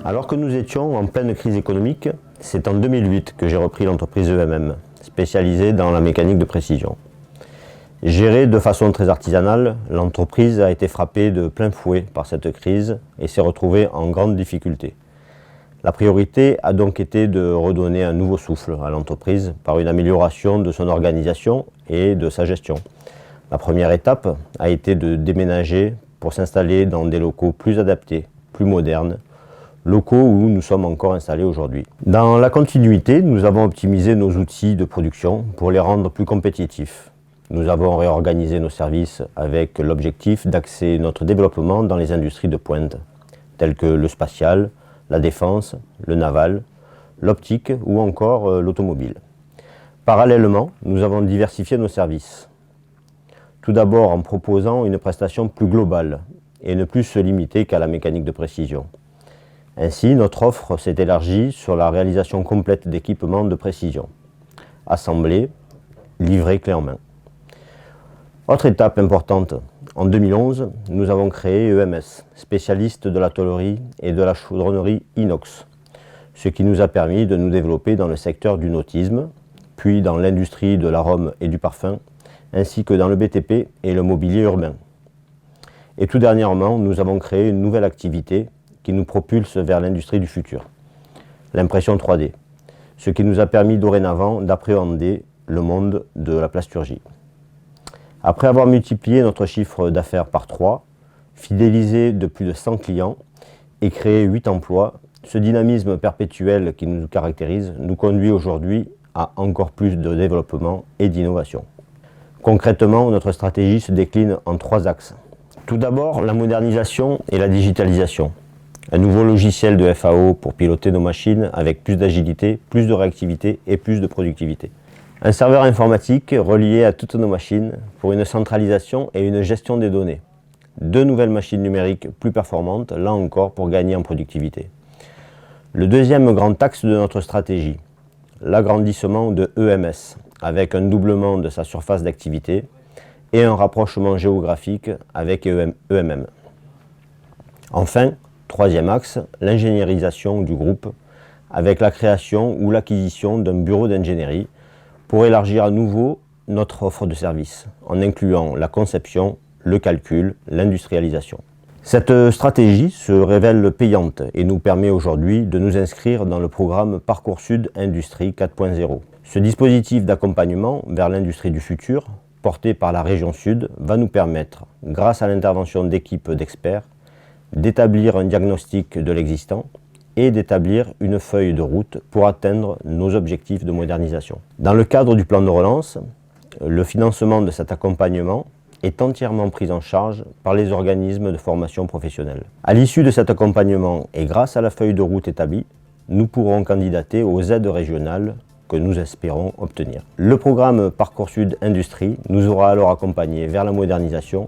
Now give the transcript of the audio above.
Alors que nous étions en pleine crise économique, c'est en 2008 que j'ai repris l'entreprise EMM, spécialisée dans la mécanique de précision. Gérée de façon très artisanale, l'entreprise a été frappée de plein fouet par cette crise et s'est retrouvée en grande difficulté. La priorité a donc été de redonner un nouveau souffle à l'entreprise par une amélioration de son organisation et de sa gestion. La première étape a été de déménager pour s'installer dans des locaux plus adaptés, plus modernes, locaux où nous sommes encore installés aujourd'hui. Dans la continuité, nous avons optimisé nos outils de production pour les rendre plus compétitifs. Nous avons réorganisé nos services avec l'objectif d'axer notre développement dans les industries de pointe, telles que le spatial, la défense, le naval, l'optique ou encore l'automobile. Parallèlement, nous avons diversifié nos services. Tout d'abord en proposant une prestation plus globale et ne plus se limiter qu'à la mécanique de précision. Ainsi, notre offre s'est élargie sur la réalisation complète d'équipements de précision, assemblés, livrés clé en main. Autre étape importante, en 2011, nous avons créé EMS, spécialiste de la tôlerie et de la chaudronnerie inox, ce qui nous a permis de nous développer dans le secteur du nautisme, puis dans l'industrie de l'arôme et du parfum, ainsi que dans le BTP et le mobilier urbain. Et tout dernièrement, nous avons créé une nouvelle activité qui nous propulse vers l'industrie du futur, l'impression 3D, ce qui nous a permis dorénavant d'appréhender le monde de la plasturgie. Après avoir multiplié notre chiffre d'affaires par 3, fidélisé de plus de 100 clients et créé 8 emplois, ce dynamisme perpétuel qui nous caractérise nous conduit aujourd'hui à encore plus de développement et d'innovation. Concrètement, notre stratégie se décline en 3 axes. Tout d'abord, la modernisation et la digitalisation. Un nouveau logiciel de FAO pour piloter nos machines avec plus d'agilité, plus de réactivité et plus de productivité. Un serveur informatique relié à toutes nos machines pour une centralisation et une gestion des données. 2 nouvelles machines numériques plus performantes, là encore pour gagner en productivité. Le deuxième grand axe de notre stratégie, l'agrandissement de EMS, avec un doublement de sa surface d'activité et un rapprochement géographique avec EMM. Enfin, troisième axe, l'ingénierisation du groupe, avec la création ou l'acquisition d'un bureau d'ingénierie pour élargir à nouveau notre offre de services, en incluant la conception, le calcul, l'industrialisation. Cette stratégie se révèle payante et nous permet aujourd'hui de nous inscrire dans le programme Parcours-Sud Industrie 4.0. Ce dispositif d'accompagnement vers l'industrie du futur, porté par la région Sud, va nous permettre, grâce à l'intervention d'équipes d'experts, d'établir un diagnostic de l'existant et d'établir une feuille de route pour atteindre nos objectifs de modernisation. Dans le cadre du plan de relance, le financement de cet accompagnement est entièrement pris en charge par les organismes de formation professionnelle. À l'issue de cet accompagnement et grâce à la feuille de route établie, nous pourrons candidater aux aides régionales que nous espérons obtenir. Le programme Parcours Sud Industrie nous aura alors accompagnés vers la modernisation